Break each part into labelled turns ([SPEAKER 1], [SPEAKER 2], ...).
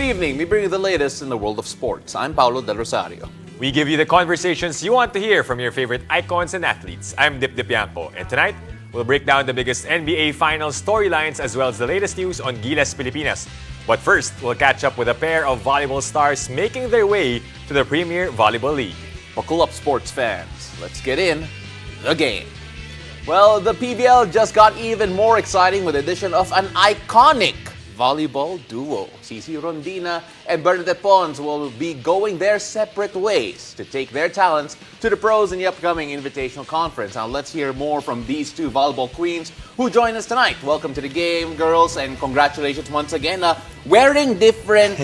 [SPEAKER 1] evening. We bring you the latest in the world of sports. I'm Paulo Del Rosario.
[SPEAKER 2] We give you the conversations you want to hear from your favorite icons and athletes. I'm Dip Dipianco, and tonight, we'll break down the biggest NBA Finals storylines as well as the latest news on Gilas Pilipinas. But first, we'll catch up with a pair of volleyball stars making their way to the Premier Volleyball League.
[SPEAKER 1] Buckle up, sports fans. Let's get in the game. Well, the PVL just got even more exciting with the addition of an iconic volleyball duo. Sisi Rondina and Bernadeth Pons will be going their separate ways to take their talents to the pros in the upcoming Invitational Conference. Now, let's hear more from these two volleyball queens who join us tonight. Welcome to the game, girls, and congratulations once again. Wearing different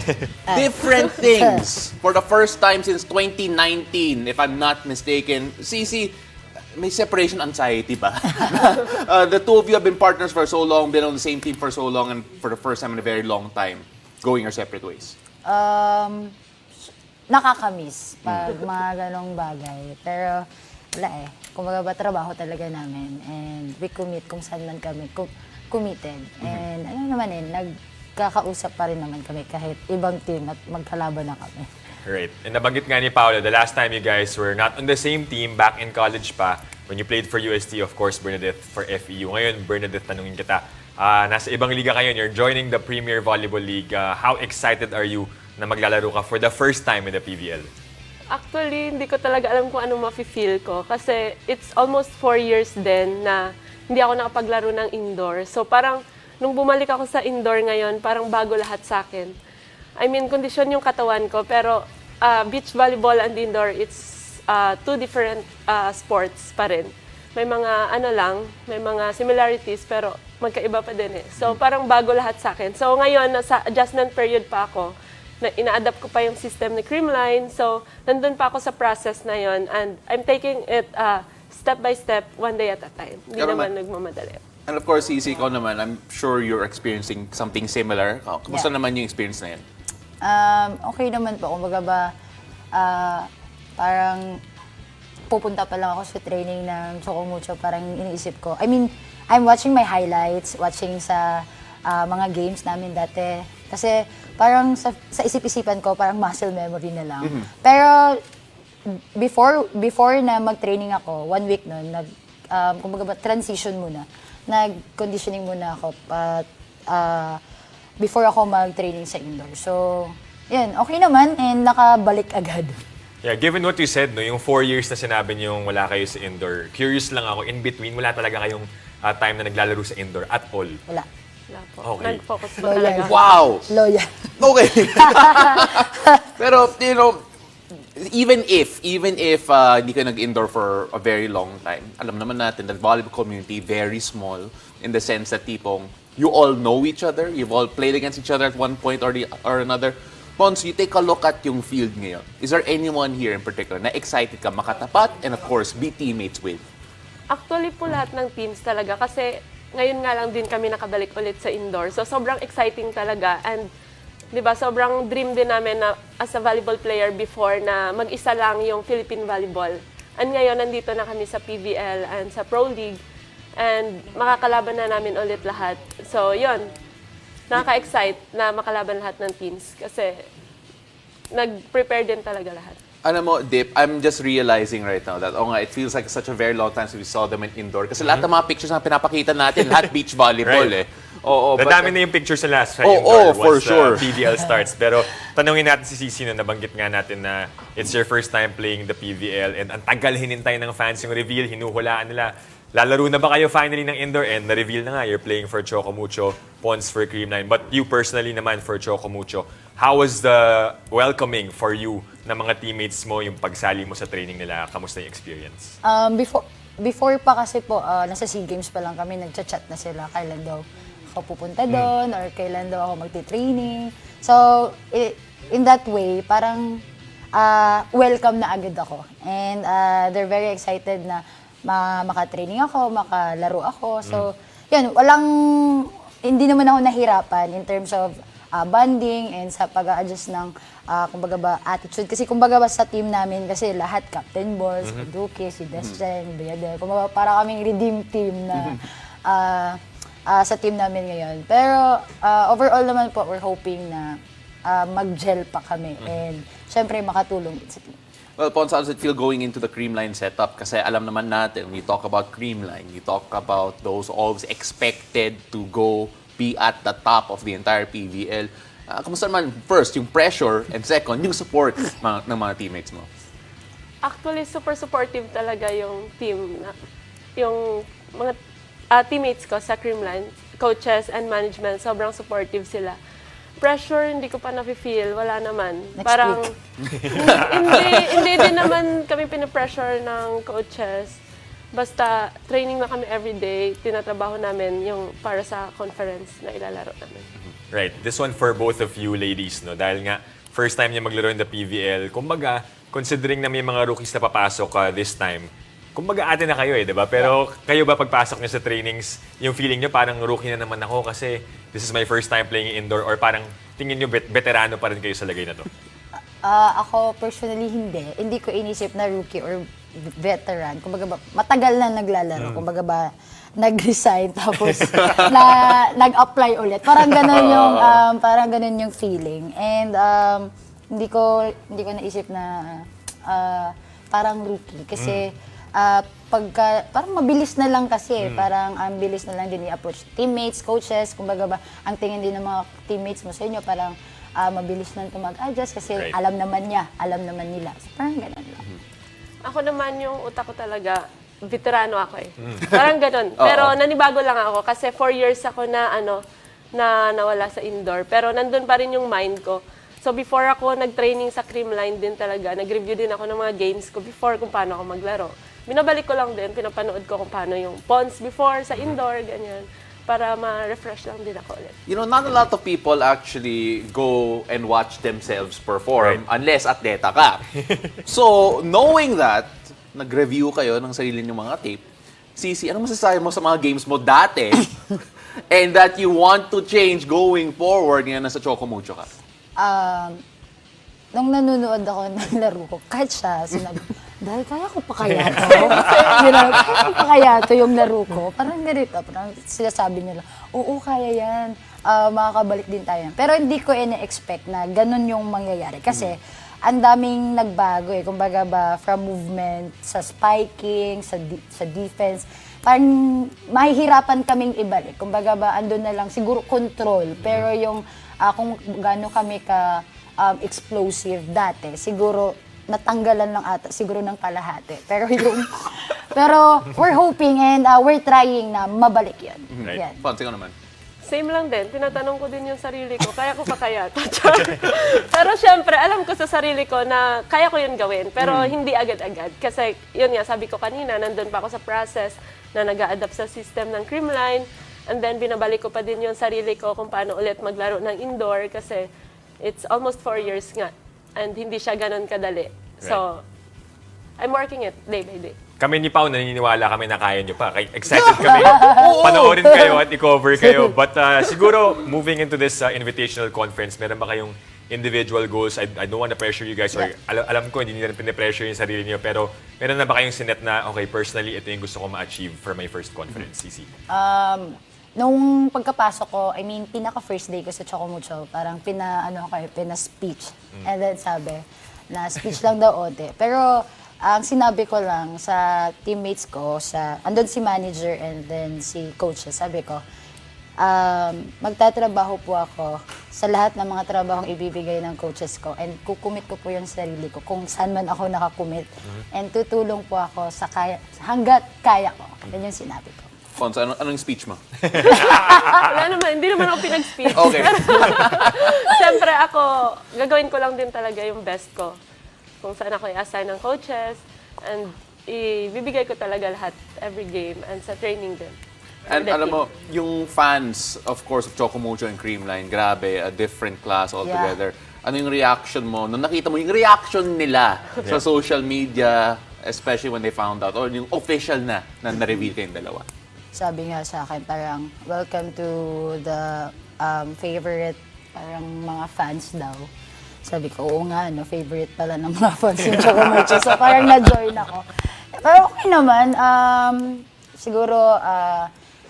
[SPEAKER 1] things for the first time since 2019, if I'm not mistaken. Sisi, may separation anxiety ba? The two of you have been partners for so long, been on the same team for so long, and for the first time in a very long time, going your separate ways.
[SPEAKER 3] Nakakamiss pag mga ganong bagay. Pero wala eh. Kumbaga ba, trabaho talaga namin. And we commit kung saan man kami committed. And ano naman eh, nagkakausap pa rin naman kami kahit ibang team at magkalaban na kami.
[SPEAKER 2] Right. And nabanggit nga ni Paolo, the last time you guys were not on the same team back in college pa, when you played for UST, of course, Bernadeth for FEU. Ngayon, Bernadeth, tanungin kita, nasa ibang liga kayo, you're joining the Premier Volleyball League. How excited are you na maglalaro ka for the first time in the PVL?
[SPEAKER 4] Actually, hindi ko talaga alam kung ano mafe-feel ko. Kasi it's almost 4 years din na hindi ako nakapaglaro ng indoor. So parang, nung bumalik ako sa indoor ngayon, parang bago lahat sa akin. I mean, kondisyon yung katawan ko, pero beach volleyball and indoor, it's two different sports pa rin. May mga may mga similarities, pero magkaiba pa din eh. So parang bago lahat sa akin. So ngayon, nasa adjustment period pa ako, na ina-adapt ko pa yung system ni Creamline. So nandun pa ako sa process na yon, and I'm taking it step by step, one day at a time. Hindi naman nagmamadali.
[SPEAKER 1] And of course, Sisi, ikaw naman, I'm sure you're experiencing something similar. Kumusta naman yung experience na yan?
[SPEAKER 3] Okay naman po. Kumbaga ba, parang pupunta pa lang ako sa training ng Chocomucho, parang iniisip ko. I mean, I'm watching my highlights, watching sa mga games namin dati. Kasi parang sa isip-isipan ko, parang muscle memory na lang. Pero before na mag-training ako, 1 week nun, kumbaga ba, transition muna. Nag-conditioning muna ako before ako mag-training sa indoor. So, yan, okay naman and nakabalik agad.
[SPEAKER 2] Yeah, given what you said, no, yung 4 years na sinabi niyong wala kayo sa indoor, curious lang ako, in between, wala talaga kayong time na naglalaro sa indoor at all?
[SPEAKER 3] Wala.
[SPEAKER 4] Wala po.
[SPEAKER 2] Okay.
[SPEAKER 4] Nag-focus po talaga.
[SPEAKER 1] Wow!
[SPEAKER 3] Loyal.
[SPEAKER 1] Okay. Pero, you know, even if hindi ka nag-indoor for a very long time, alam naman natin that volleyball community very small in the sense that tipong you all know each other, you've all played against each other at one point or another. Pons, you take a look at yung field ngayon. Is there anyone here in particular na excited ka makatapat and of course be teammates with?
[SPEAKER 4] Actually po lahat ng teams talaga kasi ngayon nga lang din kami nakabalik ulit sa indoor. So sobrang exciting talaga and 'di ba sobrang dream din namin na as a volleyball player before na mag-isa lang yung Philippine volleyball. And ngayon nandito na kami sa PVL and sa Pro League and makakalaban na namin ulit lahat. So 'yun. Nakaka-excite na makalaban lahat ng teams kasi nag-prepare din talaga lahat.
[SPEAKER 1] Alam mo, Dip, I'm just realizing right now that, it feels like such a very long time since we saw them in indoor. Kasi lahat ng mga pictures na pinapakita natin, lahat beach volleyball
[SPEAKER 2] Right.
[SPEAKER 1] Oo,
[SPEAKER 2] Dadami na yung pictures sa last
[SPEAKER 1] for
[SPEAKER 2] once
[SPEAKER 1] sure.
[SPEAKER 2] PVL starts. Pero tanungin natin si Sisi na nabanggit nga natin na it's your first time playing the PVL and ang tagal hinintay ng fans yung reveal, hinuhulaan nila. Lalaro na ba kayo finally ng indoor and na-reveal na nga you're playing for Chocomucho, Pons for Creamline. But you personally naman for Chocomucho, how was the welcoming for you na mga teammates mo, yung pagsali mo sa training nila? Kamusta yung experience?
[SPEAKER 3] Before pa kasi po, nasa SEA Games pa lang kami, nagchat-chat na sila kailan daw ako pupunta doon or kailan daw ako magti-training. So, in that way, parang welcome na agad ako. And they're very excited na makatraining ako, makalaro ako. So, yun, hindi naman ako nahirapan in terms of bonding and sa pag-a-adjust ng kumbaga ba, attitude. Kasi kumbaga ba sa team namin, kasi lahat captain balls, si Duque, si Destren, Bernadeth. Kumbaga para kaming redeem team na sa team namin ngayon. Pero overall naman po, we're hoping na mag-gel pa kami. And syempre, makatulong din sa team.
[SPEAKER 1] Well, Pons, how does it feel going into the Creamline setup? Kasi alam naman natin, when you talk about Creamline, you talk about those always expected to go be at the top of the entire PVL. Kamusta naman, first, yung pressure, and second, yung support ng mga teammates mo?
[SPEAKER 4] Actually, super supportive talaga yung team, yung mga teammates ko sa Creamline, coaches and management, sobrang supportive sila. Pressure, hindi ko pa nafe-feel, wala naman.
[SPEAKER 3] Next
[SPEAKER 4] Parang,
[SPEAKER 3] week.
[SPEAKER 4] hindi din naman kami pinapressure ng coaches. Basta, training na kami everyday, tinatrabaho namin yung para sa conference na ilalaro namin.
[SPEAKER 2] Right. This one for both of you ladies, no? Dahil nga, first time niya maglaro in the PVL. Kumbaga, considering na may mga rookies na papasok this time, kumbaga ate na kayo di ba? Pero kayo ba pagpasok niyo sa trainings, yung feeling niyo parang rookie na naman ako kasi this is my first time playing indoor or parang tingin niyo veterano pa rin kayo sa lagay na to?
[SPEAKER 3] Ako personally hindi ko inisip na rookie or veteran. Kumbaga ba, matagal na naglalaro. Kumbaga ba, nag-resign tapos nag-apply ulit. Parang ganun yung feeling. And hindi ko naisip na parang rookie kasi parang mabilis na lang kasi, parang ang bilis na lang din i-approach teammates, coaches, kumbaga ba, ang tingin din ng mga teammates mo sa inyo, parang mabilis lang ito mag-adjust kasi
[SPEAKER 2] Right.
[SPEAKER 3] alam naman nila. So, parang ganun lang.
[SPEAKER 4] Ako naman yung utak ko talaga, veterano ako eh. Parang ganun. Pero nanibago lang ako kasi 4 years ako na nawala sa indoor. Pero nandun pa rin yung mind ko. So before ako nag-training sa Creamline din talaga, nag-review din ako ng mga games ko before kung paano ako maglaro. Binabalik ko lang din, pinapanood ko kung paano yung Pons before sa indoor, ganyan. Para ma-refresh lang din ako ulit.
[SPEAKER 1] You know, not a lot of people actually go and watch themselves perform unless atleta ka. So, knowing that, nag-review kayo ng sarili niyong mga tape, Sisi, ano masasabi mo sa mga games mo dati and that you want to change going forward ngayon nasa Chocomucho ka?
[SPEAKER 3] Nung nanonood ako ng laro ko, kahit siya, sinabi, dahil kaya ko pa kaya to? Kaya ko pa kaya to yung laro ko? Parang ganito, parang sinasabi nila, oo, kaya yan. Makakabalik din tayo. Pero hindi ko ina-expect na ganun yung mangyayari. Kasi, ang daming nagbago eh. Kumbaga ba, from movement, sa spiking, sa defense, parang mahihirapan kaming ibalik. Kumbaga ba, andun na lang, siguro control. Pero yung kung gaano kami explosive dati, siguro natanggalan lang ata, siguro ng kalahati. Pero we're hoping and we're trying na mabalik yun.
[SPEAKER 2] Right.
[SPEAKER 3] Yan.
[SPEAKER 1] Pons, ikaw naman.
[SPEAKER 4] Same lang din. Tinatanong ko din yung sarili ko, kaya ko pa kaya to? Pero syempre, alam ko sa sarili ko na kaya ko yun gawin, pero hindi agad-agad. Kasi yun nga, sabi ko kanina, nandun pa ako sa process na nag-a-adapt sa system ng Creamline. And then binabalik ko pa din yung sarili ko kung paano ulit maglaro ng indoor kasi it's almost 4 years nga. And hindi siya ganun kadali. So, I'm working it day by day.
[SPEAKER 2] Kami ni Pao, naniniwala kami na kaya nyo pa. Excited kami. Panoorin kayo at i-cover kayo. But siguro, moving into this invitational conference, meron ba kayong individual goals? I don't want to pressure you guys. Or, alam ko, hindi nila pinipressure yung sarili niyo. Pero meron na ba kayong sinet na, okay, personally, ito yung gusto ko ma-achieve for my first conference, Sisi?
[SPEAKER 3] Nung pagkapasok ko, I mean, pinaka-first day ko sa Chocomucho, parang pina-speech. And then sabi, na speech lang daw onte. Pero, ang sinabi ko lang sa teammates ko, andun si manager and then si coach, sabi ko, magtatrabaho po ako sa lahat ng mga trabahong ibibigay ng coaches ko and kukumit ko po yung sarili ko kung saan man ako nakakumit. And tutulong po ako hanggat kaya ko. Yan yung sinabi ko.
[SPEAKER 1] Pons, anong speech mo?
[SPEAKER 4] Wala naman, hindi naman ako pinag-speech.
[SPEAKER 1] Okay.
[SPEAKER 4] Siyempre ako, gagawin ko lang din talaga yung best ko. Kung saan ako i-assign ng coaches, and ibibigay ko talaga lahat every game and sa training din.
[SPEAKER 1] And alam mo, yung fans, of course, of Chocomucho and Creamline, grabe, a different class altogether. Ano yung reaction mo? Nung nakita mo yung reaction nila sa social media, especially when they found out, or yung official na na-reveal kayong dalawa?
[SPEAKER 3] Sabi nga sa akin, parang, welcome to the favorite, parang mga fans daw. Sabi ko, oo nga, no, favorite pala ng mga fans yung Chocomucho. So parang na-join ako. Pero okay naman, siguro,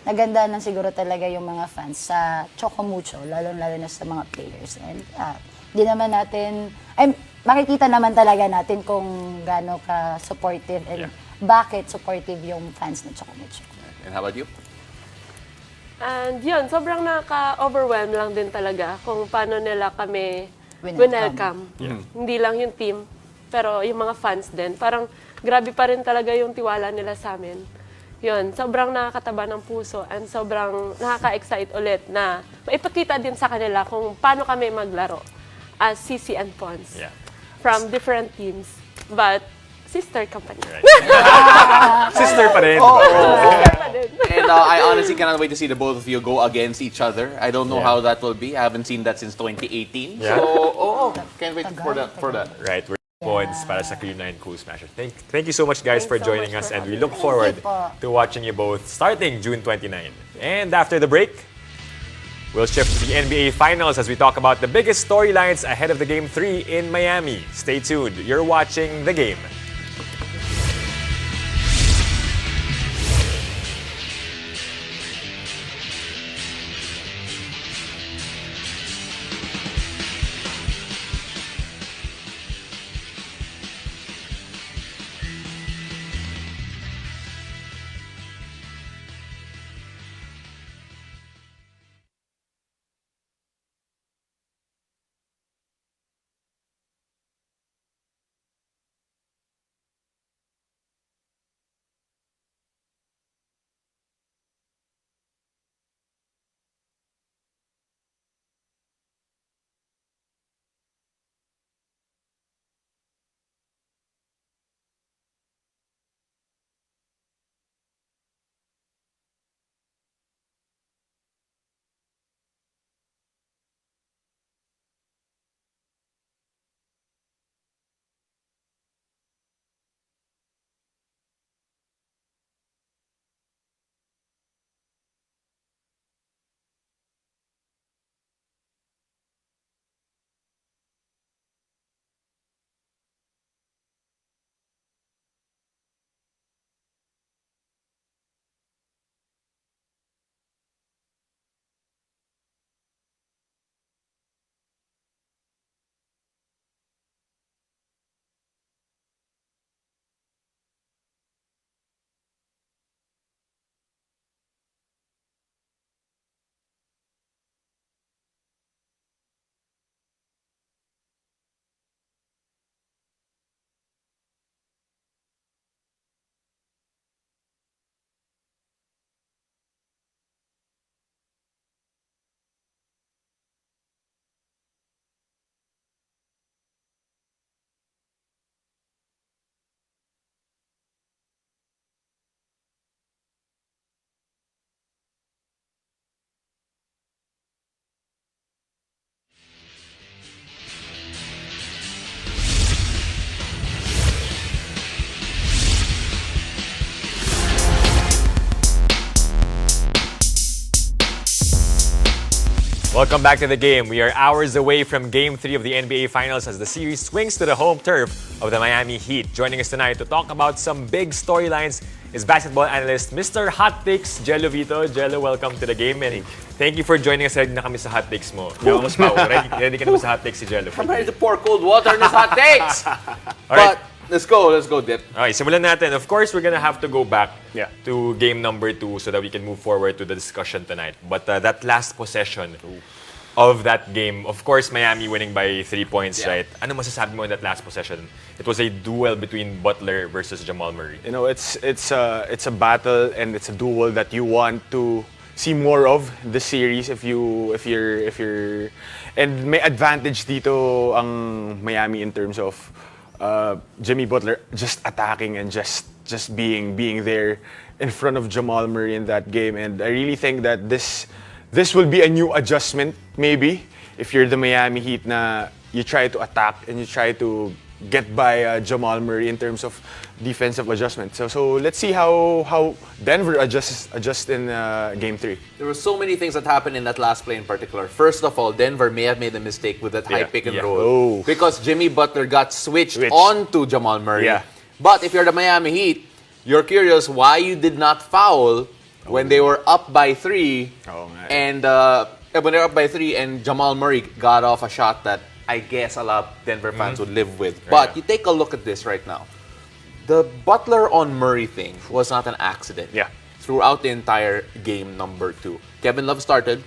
[SPEAKER 3] naganda ng siguro talaga yung mga fans sa Chocomucho, lalo-lalo na sa mga players. And di naman natin, ay, makikita naman talaga natin kung gaano ka supportive and bakit supportive yung fans ng Chocomucho.
[SPEAKER 1] And how about you?
[SPEAKER 4] And yun, sobrang nakaka-overwhelm lang din talaga kung paano nila kami
[SPEAKER 3] Welcome.
[SPEAKER 4] Hindi lang yung team, pero yung mga fans din. Parang grabe pa rin talaga yung tiwala nila sa amin. Yun, sobrang nakakataba ng puso and sobrang nakaka-excite ulit na maipakita din sa kanila kung paano kami maglaro as Sisi and Pons from different teams, but sister company.
[SPEAKER 2] Sister pa rin.
[SPEAKER 4] Sister pa din.
[SPEAKER 1] And I honestly cannot wait to see the both of you go against each other. I don't know how that will be. I haven't seen that since 2018.
[SPEAKER 2] Yeah.
[SPEAKER 1] So, can't wait for that.
[SPEAKER 2] Right, we're Pons para sa Crew 9 Cool Smasher. Thank you so much, guys, for
[SPEAKER 4] Thanks so
[SPEAKER 2] joining
[SPEAKER 4] much
[SPEAKER 2] us,
[SPEAKER 4] for
[SPEAKER 2] and we
[SPEAKER 4] having
[SPEAKER 2] look forward
[SPEAKER 3] po.
[SPEAKER 2] to watching you both starting June 29. And after the break, we'll shift to the NBA Finals as we talk about the biggest storylines ahead of the Game 3 in Miami. Stay tuned. You're watching The Game. Welcome back to The Game. We are hours away from Game 3 of the NBA Finals as the series swings to the home turf of the Miami Heat. Joining us tonight to talk about some big storylines is basketball analyst Mr. Hot Takes, Jello Vito. Jello, welcome to The Game, and thank you for joining us. Ready na kami sa Hot Takes mo. Mas ready ka na ba sa Hot Takes si Jello?
[SPEAKER 1] I'm ready to pour cold water in this hot takes.
[SPEAKER 2] Alright.
[SPEAKER 1] But let's go, Dip.
[SPEAKER 2] Okay, simulan natin. Of course, we're gonna have to go back to game number 2 so that we can move forward to the discussion tonight. But that last possession of that game, of course, Miami winning by 3 points, right? Ano masasabi mo in that last possession? It was a duel between Butler versus Jamal Murray.
[SPEAKER 5] You know, it's a battle and it's a duel that you want to see more of the series if you're and may advantage dito ang Miami in terms of Jimmy Butler just attacking and just being there in front of Jamal Murray in that game. And I really think that this will be a new adjustment maybe if you're the Miami Heat na you try to attack and you try to get by Jamal Murray in terms of defensive adjustment. So let's see how Denver adjusts in Game 3.
[SPEAKER 1] There were so many things that happened in that last play in particular. First of all, Denver may have made a mistake with that high pick and roll because Jimmy Butler got switched onto Jamal Murray.
[SPEAKER 5] Yeah.
[SPEAKER 1] But if you're the Miami Heat, you're curious why you did not foul when they were up by 3 and when they were up by 3 and Jamal Murray got off a shot that I guess a lot of Denver fans would live with. But you take a look at this right now. The Butler on Murray thing was not an accident.
[SPEAKER 5] Yeah.
[SPEAKER 1] Throughout the entire game number 2. Kevin Love started,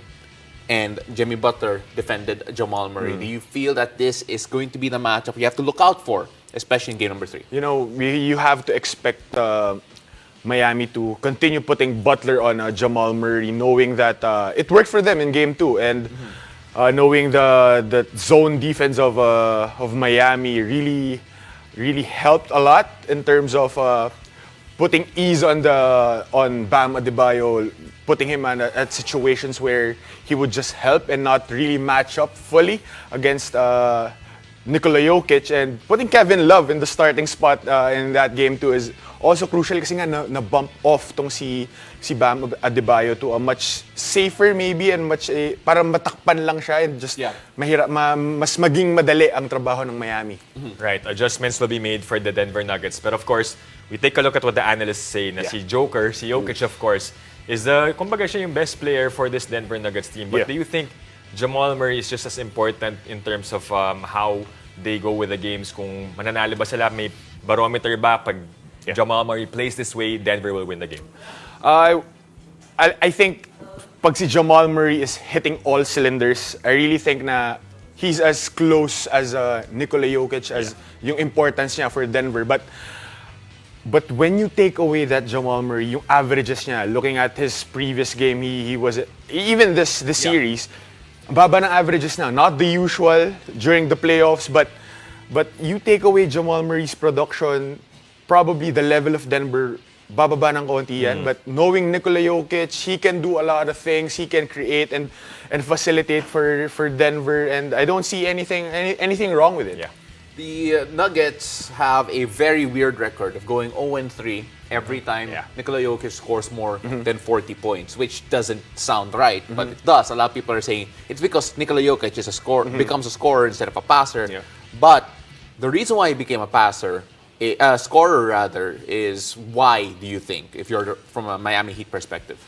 [SPEAKER 1] and Jimmy Butler defended Jamal Murray. Do you feel that this is going to be the matchup you have to look out for, especially in game number 3?
[SPEAKER 5] You know, you have to expect Miami to continue putting Butler on Jamal Murray, knowing that it worked for them in game 2, and knowing the zone defense of Miami really helped a lot in terms of putting ease on Bam Adebayo, putting him at situations where he would just help and not really match up fully against Nikola Jokic, and putting Kevin Love in the starting spot in that game too is also crucial kasi nga na-bump off tong si Bam Adebayo to a much safer maybe and much parang matakpan lang siya and just mas maging madali ang trabaho ng Miami.
[SPEAKER 2] Right, adjustments will be made for the Denver Nuggets. But of course, we take a look at what the analysts say na si Jokic of course, is kumbaga siya yung best player for this Denver Nuggets team. But do you think Jamal Murray is just as important in terms of how they go with the games? Kung mananalo ba sila, may barometer ba? Pag Jamal Murray plays this way, Denver will win the game.
[SPEAKER 5] I think pag si Jamal Murray is hitting all cylinders, I really think na he's as close as Nikola Jokic as yung importance niya for Denver. But when you take away that Jamal Murray, yung averages niya, looking at his previous game, he was even this series, baba ng averages na. Not the usual during the playoffs, but you take away Jamal Murray's production, probably the level of Denver bababa ng konti yan. But knowing Nikola Jokic, he can do a lot of things. He can create and facilitate for Denver, and I don't see anything wrong with it.
[SPEAKER 2] Yeah.
[SPEAKER 1] The Nuggets have a very weird record of going 0-3 every time Nikola Jokic scores more than 40 points, which doesn't sound right, but it does. A lot of people are saying it's because Nikola Jokic is becomes a scorer instead of a passer.
[SPEAKER 5] Yeah.
[SPEAKER 1] But the reason why he became a scorer rather, is why do you think, if you're from a Miami Heat perspective?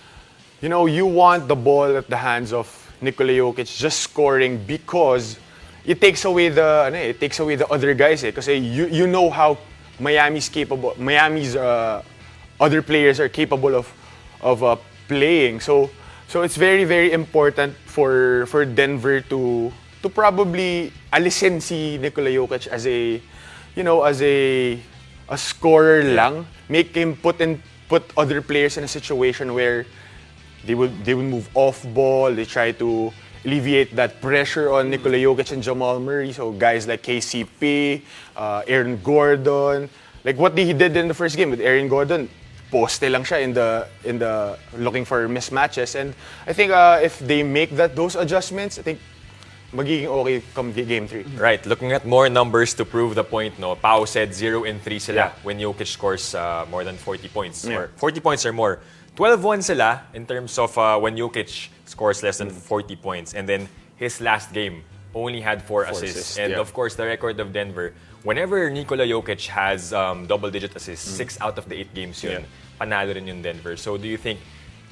[SPEAKER 5] You know, you want the ball at the hands of Nikola Jokic just scoring because it takes away the other guys kasi you know how Miami's other players are capable of playing. So it's very, very important for Denver to probably alisin si Nikola Jokic as a scorer lang, make him put other players in a situation where they would move off ball, they try to alleviate that pressure on Nikola Jokic and Jamal Murray. So guys like KCP, Aaron Gordon, like what he did in the first game with Aaron Gordon, poste lang siya in the looking for mismatches. And I think if they make those adjustments, I think magiging okay come game 3.
[SPEAKER 2] Right, looking at more numbers to prove the point, no. Pao said 0-3 sila when Jokic scores more than 40 points or 40 points or more. 12-1 sila in terms of when Jokic scores less than 40 points, and then his last game only had 4 assists. And of course, the record of Denver, whenever Nikola Jokic has double-digit assists, 6 out of the 8 games yun, panalo rin yung Denver. So do you think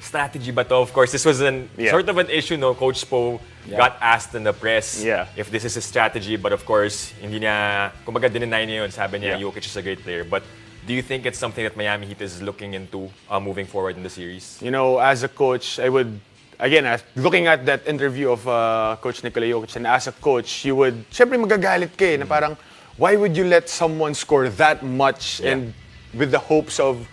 [SPEAKER 2] strategy ba to? Of course, this was sort of an issue, no? Coach Spo got asked in the press if this is a strategy, but of course, hindi niya, kumbaga dinenay niya yun, sabi niya, Jokic is a great player. But do you think it's something that Miami Heat is looking into moving forward in the series?
[SPEAKER 5] You know, as a coach, I would, again, looking at that interview of Coach Nikola Jokic, and as a coach, you would, syempre magagalit ka na parang, why would you let someone score that much and with the hopes of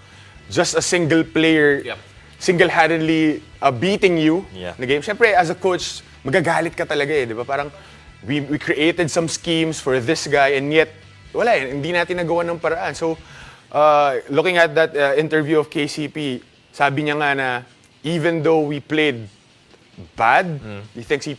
[SPEAKER 5] just a single player single-handedly beating you in the game? Syempre, as a coach, magagalit ka talaga di ba? Parang, we created some schemes for this guy and yet, wala hindi natin nagawa ng paraan. So, looking at that interview of KCP, sabi niya nga na even though we played bad, he thinks they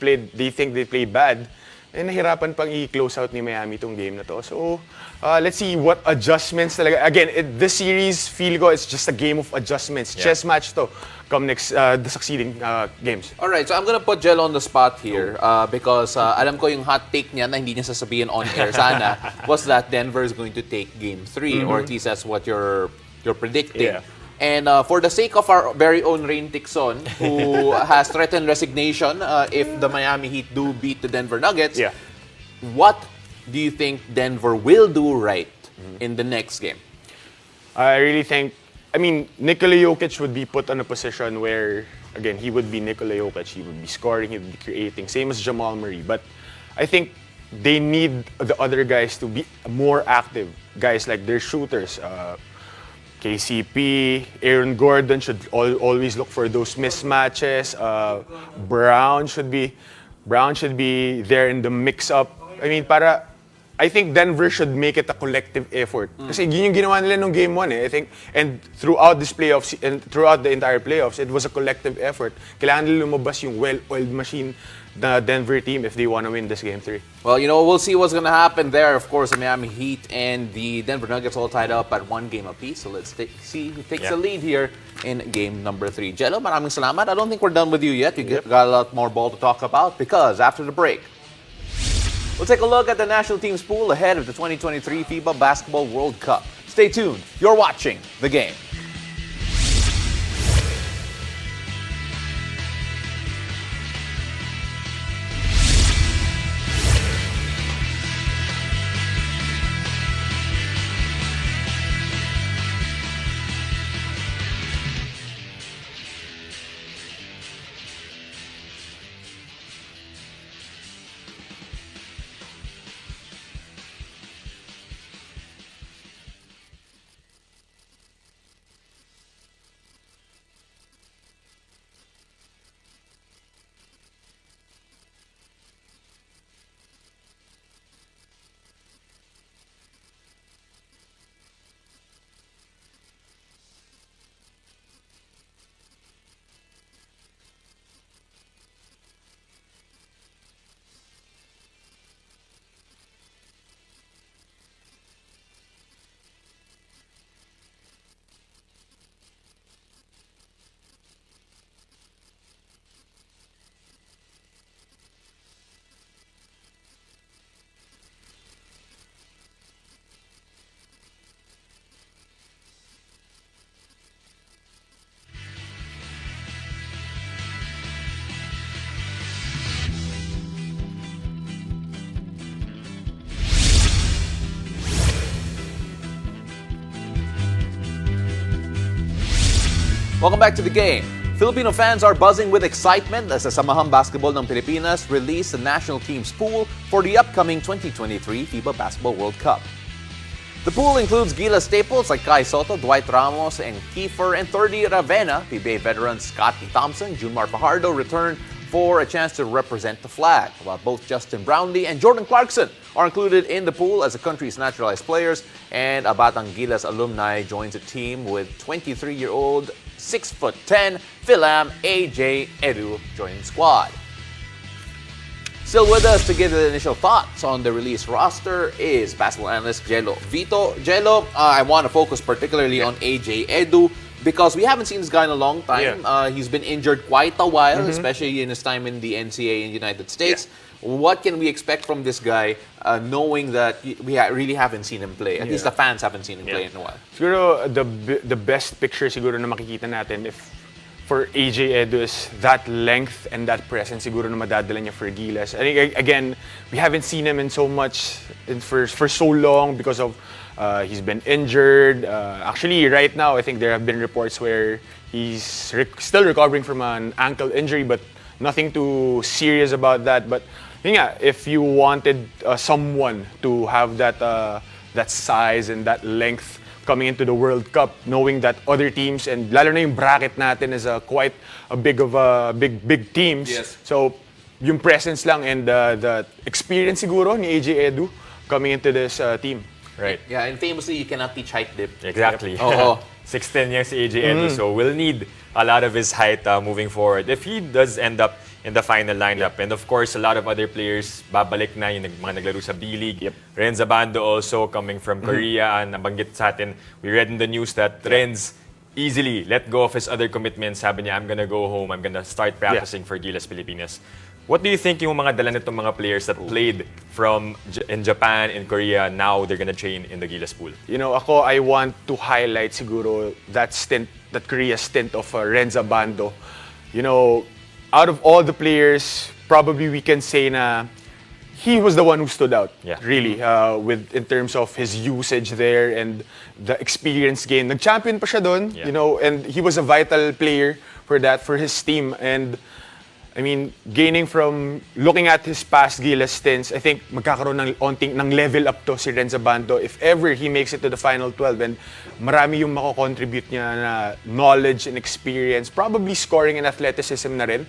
[SPEAKER 5] played bad, nahirapan pang i-close out ni Miami tong game na to. So, let's see what adjustments talaga. Again, this series, feel ko, it's just a game of adjustments. Chess match to come next, the succeeding games.
[SPEAKER 1] Alright, so I'm gonna put Jel on the spot here because alam ko yung hot take niya na hindi niya sasabihin on air sana was that Denver is going to take game 3, or at least that's what you're predicting. And for the sake of our very own Rain Tixon, who has threatened resignation if the Miami Heat do beat the Denver Nuggets, what do you think Denver will do right in the next game?
[SPEAKER 5] I really think, Nikola Jokic would be put in a position where, again, he would be Nikola Jokic. He would be scoring, he would be creating, same as Jamal Murray. But I think they need the other guys to be more active. Guys like their shooters. KCP, Aaron Gordon should always look for those mismatches. Brown should be there in the mix-up. I think Denver should make it a collective effort. Kasi yun yung ginawa nila nung game 1 I think. And throughout this playoffs, and throughout the entire playoffs, it was a collective effort. Kailangan nila lumabas yung well-oiled machine the Denver team if they want to win this game 3.
[SPEAKER 1] Well, we'll see what's going to happen there. Of course, the Miami Heat and the Denver Nuggets all tied up at 1 game apiece. So let's see who takes the lead here in game number 3. Jello, maraming salamat. I don't think we're done with you yet. You got a lot more ball to talk about because after the break, we'll take a look at the national team's pool ahead of the 2023 FIBA Basketball World Cup. Stay tuned. You're watching The Game. Welcome back to The Game. Filipino fans are buzzing with excitement as the Samahang Basketball ng Pilipinas released the national team's pool for the upcoming 2023 FIBA Basketball World Cup. The pool includes Gila staples like Kai Soto, Dwight Ramos, and Kiefer, and 30 Ravena. PBA veterans Scotty Thompson, Junmar Fajardo returned for a chance to represent the flag, while both Justin Brownlee and Jordan Clarkson are included in the pool as the country's naturalized players, and a Batang Gilas alumni joins the team with 23-year-old 6'10" Philam AJ Edu joining the squad. Still with us to give the initial thoughts on the release roster is basketball analyst Jello Vito. Jello, I want to focus particularly on AJ Edu because we haven't seen this guy in a long time. He's been injured quite a while, especially in his time in the NCAA in the United States. What can we expect from this guy knowing that we really haven't seen him play? At least the fans haven't seen him play in a while.
[SPEAKER 5] Siguro the best picture siguro na makikita natin if for AJ Edu is that length and that presence siguro na madadala niya for Gilas. I think again, we haven't seen him in so much for so long because of he's been injured. Actually, right now, I think there have been reports where he's still recovering from an ankle injury, but nothing too serious about that. But if you wanted someone to have that size and that length coming into the World Cup, knowing that other teams and lalo na yung bracket natin is quite a big teams.
[SPEAKER 1] Yes.
[SPEAKER 5] So yung presence lang and the experience siguro ni AJ Edu coming into this team.
[SPEAKER 2] Right.
[SPEAKER 1] Yeah, and famously, you cannot teach height dip.
[SPEAKER 2] Exactly.
[SPEAKER 1] Oo.
[SPEAKER 2] 6'10" years si AJ Edu, so we'll need a lot of his height moving forward if he does end up in the final lineup. And of course, a lot of other players babalik na yung mga naglaro sa B-League. Renz Abando also coming from Korea. Nabanggit sa atin, we read in the news that Renz easily let go of his other commitments. Sabi niya, I'm gonna go home, I'm gonna start practicing for Gilas Pilipinas. What do you think yung mga dala nitong mga players that played in Japan, in Korea, now they're gonna train in the Gilas pool?
[SPEAKER 5] Ako, I want to highlight siguro that Korea stint of Renz Abando. Out of all the players, probably we can say na he was the one who stood out,
[SPEAKER 2] Yeah.
[SPEAKER 5] really, in terms of his usage there and the experience gain. Nag-champion pa siya doon,
[SPEAKER 2] Yeah.
[SPEAKER 5] you know, and he was a vital player for that, for his team. And I mean, gaining from looking at his past Gilas stints, I think magkakaroon ng level up to si Renza Banto if ever he makes it to the final 12. And marami yung mako-contribute niya na knowledge and experience, probably scoring and athleticism na rin,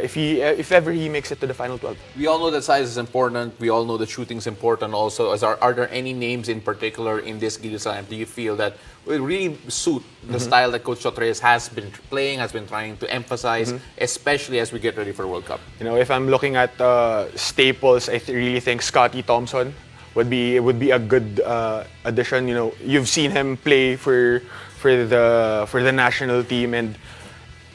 [SPEAKER 5] if ever he makes it to the final 12.
[SPEAKER 1] We all know that size is important. We all know that shooting is important also. Are there any names in particular in this Gilas lineup do you feel that will really suit the style that Coach Sotres has been playing, has been trying to emphasize, especially as we get ready for World Cup?
[SPEAKER 5] You know, if I'm looking at staples, I really think Scotty Thompson would be a good addition. You know, you've seen him play for the national team, and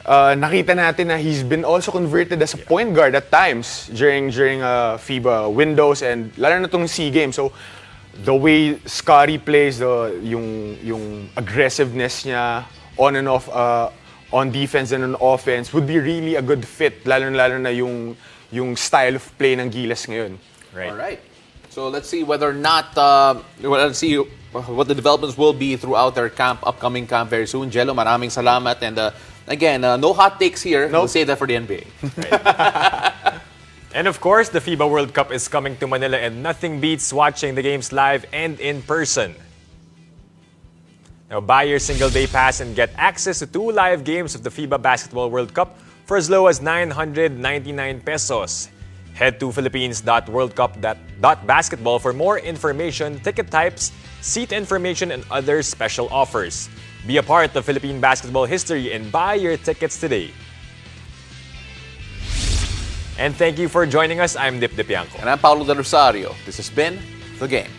[SPEAKER 5] nakita natin na he's been also converted as a point guard at times during FIBA windows and lalo na tong SEA Games. So the way Scotty plays, yung aggressiveness niya on and off, on defense and on offense would be really a good fit, lalo na yung style of play ng Gilas ngayon.
[SPEAKER 2] Right.
[SPEAKER 1] All right. So let's see whether or not, let's see what the developments will be throughout their upcoming camp very soon. Jello, maraming salamat. And again, no hot takes here.
[SPEAKER 5] Nope.
[SPEAKER 1] We'll save that for the NBA.
[SPEAKER 2] And of course, the FIBA World Cup is coming to Manila, and nothing beats watching the games live and in person. Now, buy your single-day pass and get access to 2 live games of the FIBA Basketball World Cup for as low as 999 pesos. Head to philippines.worldcup.basketball for more information, ticket types, seat information, and other special offers. Be a part of Philippine basketball history and buy your tickets today. And thank you for joining us. I'm Dip Dipianco.
[SPEAKER 1] And I'm Paulo Del Rosario. This has been The Game.